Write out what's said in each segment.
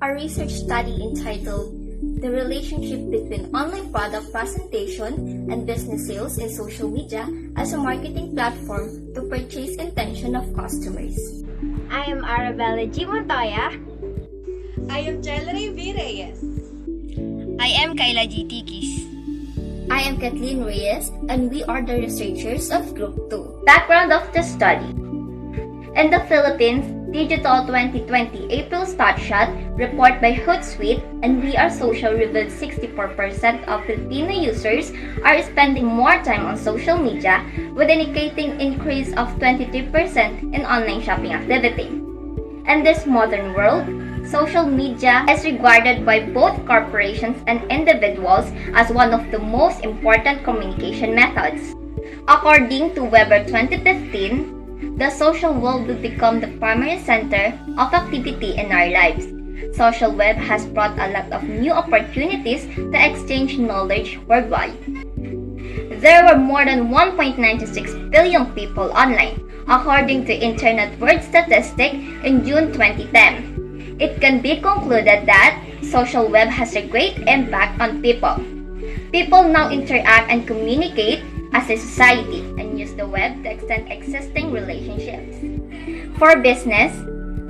A research study entitled The Relationship Between Online Product Presentation and Business Sales in Social Media as a Marketing Platform to Purchase Intention of Customers. I am Arabella G. Montoya. I am Chelry V. Reyes. I am Kayla G. Tikis. I am Kathleen Reyes, and we are the researchers of Group 2. Background of the study. In the Philippines, Digital 2020 April Statshot report by Hootsuite and We Are Social revealed 64% of Filipino users are spending more time on social media, with indicating increase of 23% in online shopping activity. In this modern world, social media is regarded by both corporations and individuals as one of the most important communication methods. According to Weber 2015, the social world will become the primary center of activity in our lives. Social web has brought a lot of new opportunities to exchange knowledge worldwide. There were more than 1.96 billion people online, according to Internet World Statistic in June 2010. It can be concluded that social web has a great impact on people. People now interact and communicate as a society and use the web to extend existing relationships. For business,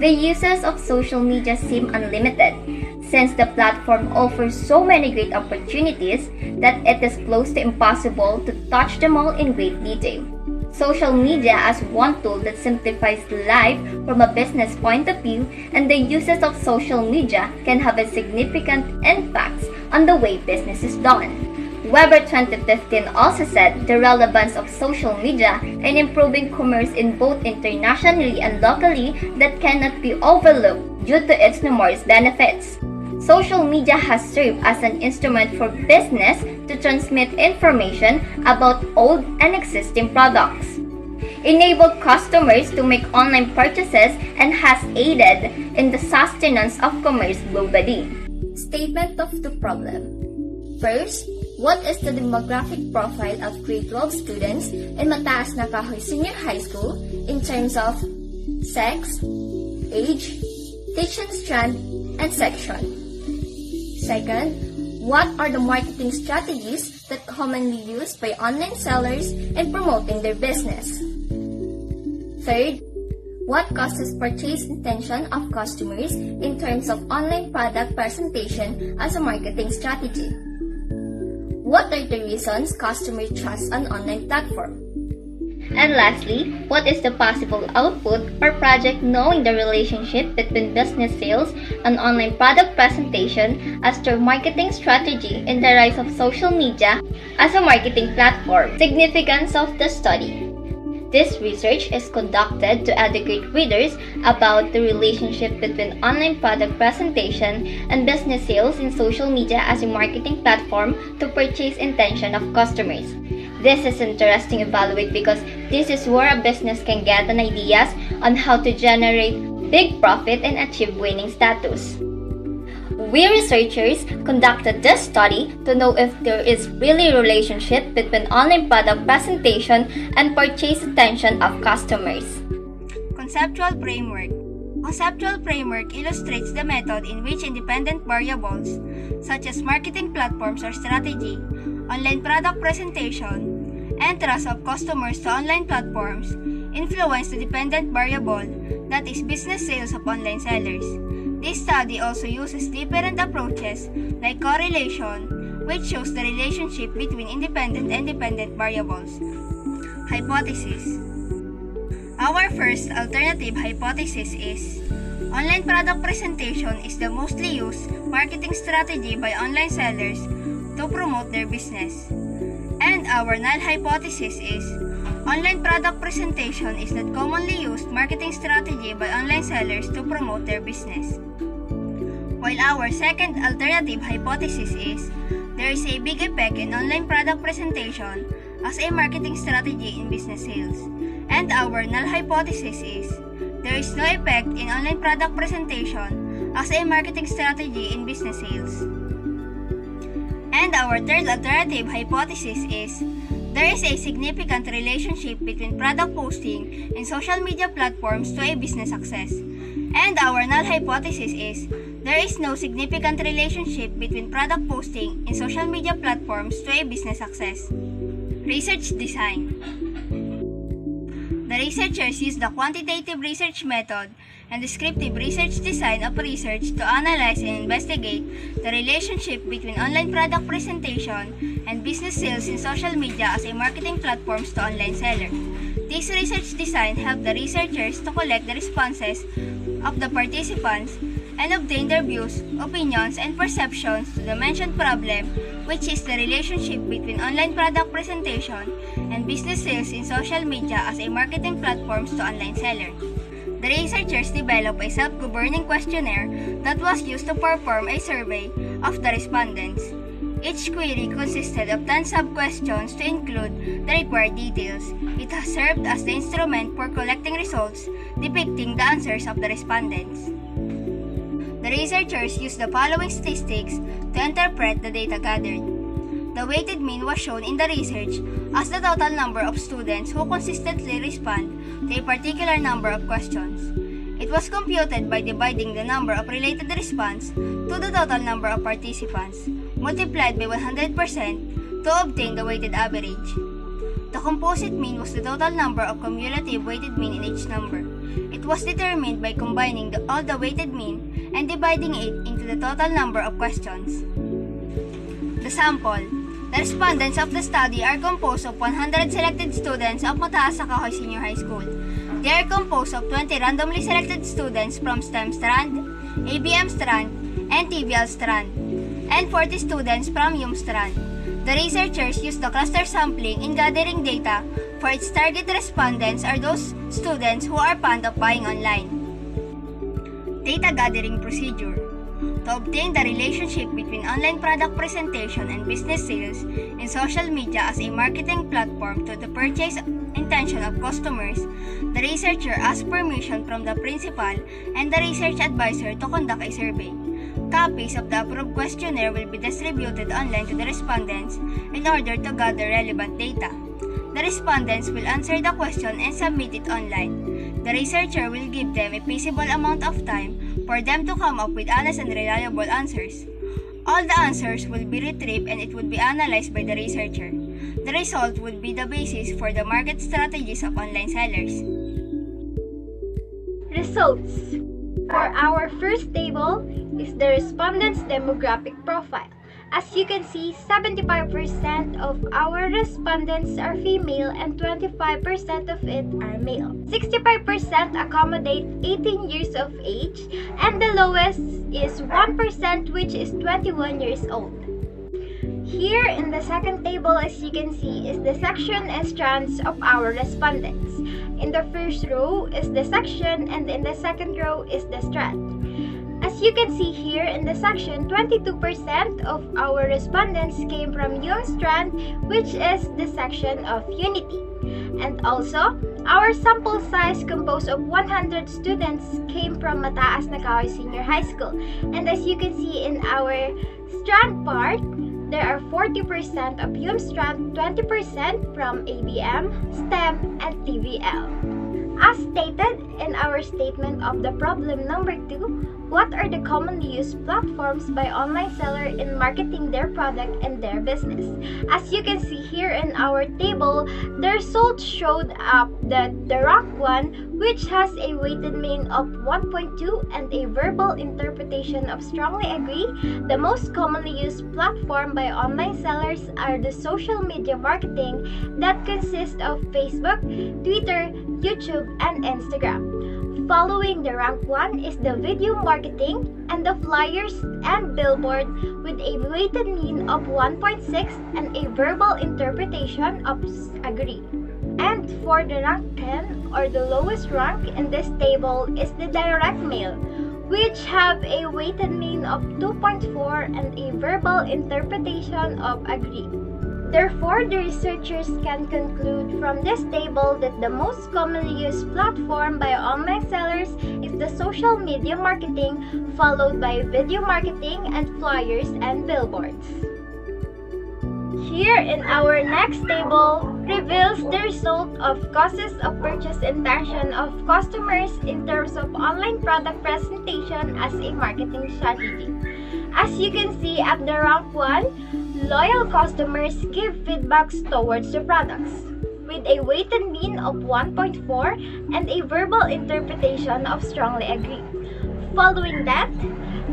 the uses of social media seem unlimited, since the platform offers so many great opportunities that it is close to impossible to touch them all in great detail. Social media as one tool that simplifies life from a business point of view, and the uses of social media can have a significant impact on the way business is done. Weber 2015 also said the relevance of social media in improving commerce in both internationally and locally that cannot be overlooked due to its numerous benefits. Social media has served as an instrument for business to transmit information about old and existing products, enabled customers to make online purchases, and has aided in the sustenance of commerce globally. Statement of the problem. First, what is the demographic profile of grade 12 students in Mataas na Kahoy Senior High School in terms of sex, age, teaching strand, and section? Second, what are the marketing strategies that commonly used by online sellers in promoting their business? Third, what causes purchase intention of customers in terms of online product presentation as a marketing strategy? What are the reasons customers trust an online platform? And lastly, what is the possible output or project knowing the relationship between business sales and online product presentation as their marketing strategy in the rise of social media as a marketing platform? Significance of the study. This research is conducted to educate readers about the relationship between online product presentation and business sales in social media as a marketing platform to purchase intention of customers. This is interesting to evaluate because this is where a business can get an ideas on how to generate big profit and achieve winning status. We researchers conducted this study to know if there is really a relationship between online product presentation and purchase intention of customers. Conceptual framework. Conceptual framework illustrates the method in which independent variables, such as marketing platforms or strategy, online product presentation, and trust of customers to online platforms, influence the dependent variable, that is business sales of online sellers. This study also uses different approaches like correlation, which shows the relationship between independent and dependent variables. Hypothesis. Our first alternative hypothesis is online product presentation is the mostly used marketing strategy by online sellers to promote their business. And our null hypothesis is online product presentation is not commonly used marketing strategy by online sellers to promote their business. While our second alternative hypothesis is there is a big effect in online product presentation as a marketing strategy in business sales. And our null hypothesis is there is no effect in online product presentation as a marketing strategy in business sales. And our third alternative hypothesis is there is a significant relationship between product posting and social media platforms to a business success. And our null hypothesis is, there is no significant relationship between product posting in social media platforms to a business success. Research design. The researchers used the quantitative research method and descriptive research design of research to analyze and investigate the relationship between online product presentation and business sales in social media as a marketing platforms to online sellers. This research design helped the researchers to collect the responses of the participants and obtain their views, opinions, and perceptions to the mentioned problem, which is the relationship between online product presentation and business sales in social media as a marketing platforms to online sellers. The researchers developed a self-governing questionnaire that was used to perform a survey of the respondents. Each query consisted of 10 sub-questions to include the required details. It has served as the instrument for collecting results depicting the answers of the respondents. The researchers used the following statistics to interpret the data gathered. The weighted mean was shown in the research as the total number of students who consistently respond to a particular number of questions. It was computed by dividing the number of related response to the total number of participants, multiplied by 100% to obtain the weighted average. The composite mean was the total number of cumulative weighted mean in each number. It was determined by combining all the weighted mean and dividing it into the total number of questions. The sample. The respondents of the study are composed of 100 selected students of Mataas na Kahoy Senior High School. They are composed of 20 randomly selected students from STEM strand, ABM strand, and TVL strand, and 40 students from UM strand. The researchers used the cluster sampling in gathering data for its target respondents are those students who are fond of buying online. Data gathering procedure. To obtain the relationship between online product presentation and business sales in social media as a marketing platform to the purchase intention of customers, the researcher asked permission from the principal and the research advisor to conduct a survey. Copies of the approved questionnaire will be distributed online to the respondents in order to gather relevant data. The respondents will answer the question and submit it online. The researcher will give them a feasible amount of time for them to come up with honest and reliable answers. All the answers will be retrieved and it will be analyzed by the researcher. The result will be the basis for the market strategies of online sellers. Results. For our first table is the respondents' demographic profile. As you can see, 75% of our respondents are female and 25% of it are male. 65% accommodate 18 years of age and the lowest is 1%, which is 21 years old. Here in the second table, as you can see, is the section and strands of our respondents. In the first row is the section and in the second row is the strand. As you can see here in the section, 22% of our respondents came from UM strand, which is the section of Unity. And also, our sample size composed of 100 students came from Mataas na Kahoy Senior High School. And as you can see in our strand part, there are 40% of UM strand, 20% from ABM, STEM, and TVL. As stated in our statement of the problem number 2, what are the commonly used platforms by online sellers in marketing their product and their business? As you can see here in our table, the results showed up that the rank 1, which has a weighted mean of 1.2 and a verbal interpretation of strongly agree, the most commonly used platform by online sellers are the social media marketing that consists of Facebook, Twitter, YouTube, and Instagram. Following the rank 1 is the video marketing and the flyers and billboard with a weighted mean of 1.6 and a verbal interpretation of agree. And for the rank 10 or the lowest rank in this table is the direct mail, which have a weighted mean of 2.4 and a verbal interpretation of agree. Therefore, the researchers can conclude from this table that the most commonly used platform by online sellers is the social media marketing, followed by video marketing and flyers and billboards. Here in our next table reveals the result of causes of purchase intention of customers in terms of online product presentation as a marketing strategy. As you can see at the rank 1, loyal customers give feedbacks towards the products with a weighted mean of 1.4 and a verbal interpretation of strongly agree. Following that,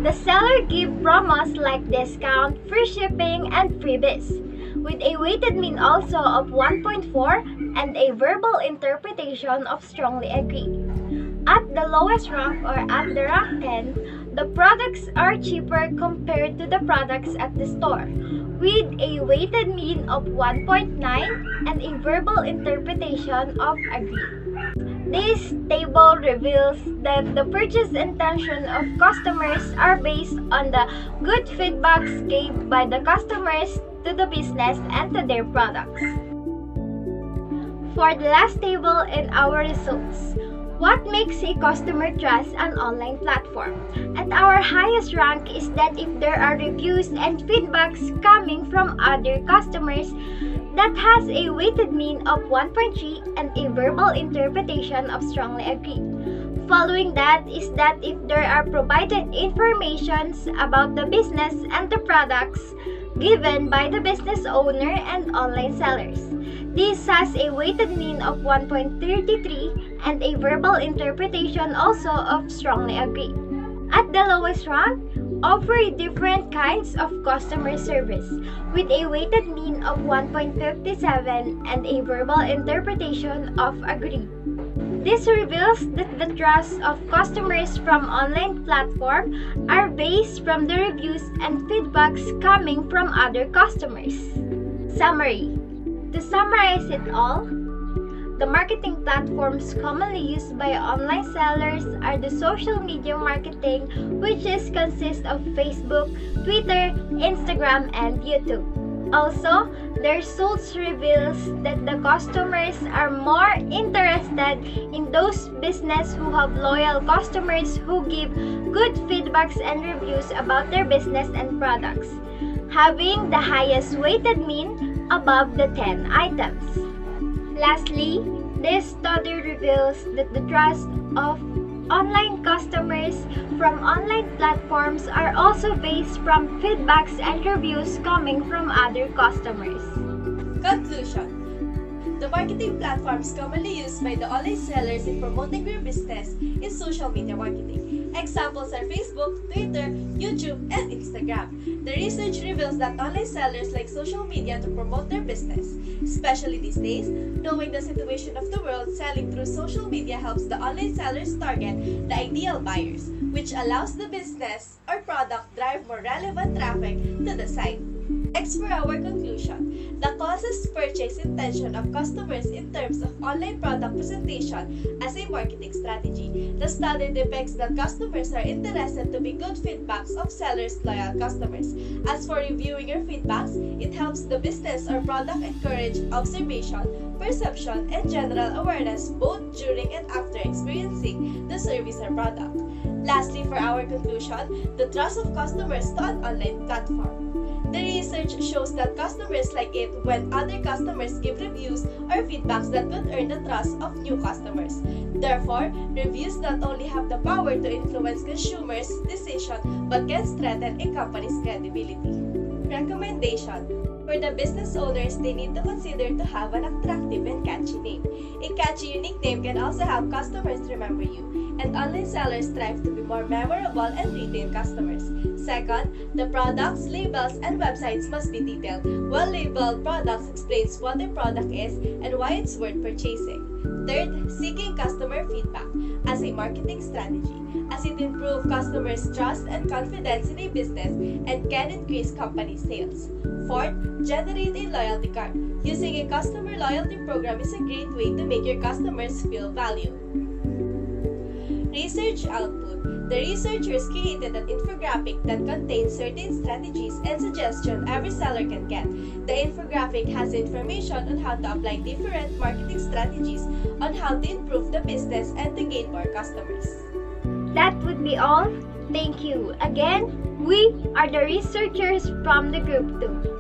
the seller give promos like discount, free shipping, and freebies with a weighted mean also of 1.4 and a verbal interpretation of strongly agree. At the lowest rank or at the rank 10, the products are cheaper compared to the products at the store with a weighted mean of 1.9 and a verbal interpretation of agree. This table reveals that the purchase intention of customers are based on the good feedbacks gave by the customers to the business and to their products. For the last table in our results, what makes a customer trust an online platform? At our highest rank is that if there are reviews and feedbacks coming from other customers, that has a weighted mean of 1.3 and a verbal interpretation of strongly agree. Following that is that if there are provided informations about the business and the products given by the business owner and online sellers. This has a weighted mean of 1.33 and a verbal interpretation also of strongly agree. At the lowest rank, offer different kinds of customer service with a weighted mean of 1.57 and a verbal interpretation of agree. This reveals that the trust of customers from online platform are based from the reviews and feedbacks coming from other customers. Summary. To summarize it all, the marketing platforms commonly used by online sellers are the social media marketing, which consists of Facebook, Twitter, Instagram, and YouTube. Also, the results reveals that the customers are more interested in those business who have loyal customers who give good feedbacks and reviews about their business and products, having the highest weighted mean above the 10 items. Lastly, this study reveals that the trust of online customers from online platforms are also based from feedbacks and reviews coming from other customers. Conclusion. The marketing platforms commonly used by the online sellers in promoting their business is social media marketing. Examples are Facebook, Twitter, YouTube, and Instagram. The research reveals that online sellers like social media to promote their business. Especially these days, knowing the situation of the world, selling through social media helps the online sellers target the ideal buyers, which allows the business or product drive more relevant traffic to the site. Next for our conclusion, the causes purchase intention of customers in terms of online product presentation as a marketing strategy. The study depicts that customers are interested to be good feedbacks of sellers' loyal customers. As for reviewing your feedbacks, it helps the business or product encourage observation, perception, and general awareness both during and after experiencing the service or product. Lastly, for our conclusion, the trust of customers to an online platform. The research shows that customers like it when other customers give reviews or feedbacks that would earn the trust of new customers. Therefore, reviews not only have the power to influence consumers' decision but can strengthen a company's credibility. Recommendation. For the business owners, they need to consider to have an attractive and catchy name. A catchy, unique name can also help customers remember you, and online sellers strive to be more memorable and retain customers. Second, the products, labels, and websites must be detailed. Well-labeled products explains what the product is and why it's worth purchasing. Third, seeking customer feedback as a marketing strategy, as it improves customers' trust and confidence in a business and can increase company sales. Fourth, generate a loyalty card. Using a customer loyalty program is a great way to make your customers feel valued. Research output. The researchers created an infographic that contains certain strategies and suggestions every seller can get. The infographic has information on how to apply different marketing strategies on how to improve the business and to gain more customers. That would be all. Thank you. Again, we are the researchers from the Group 2.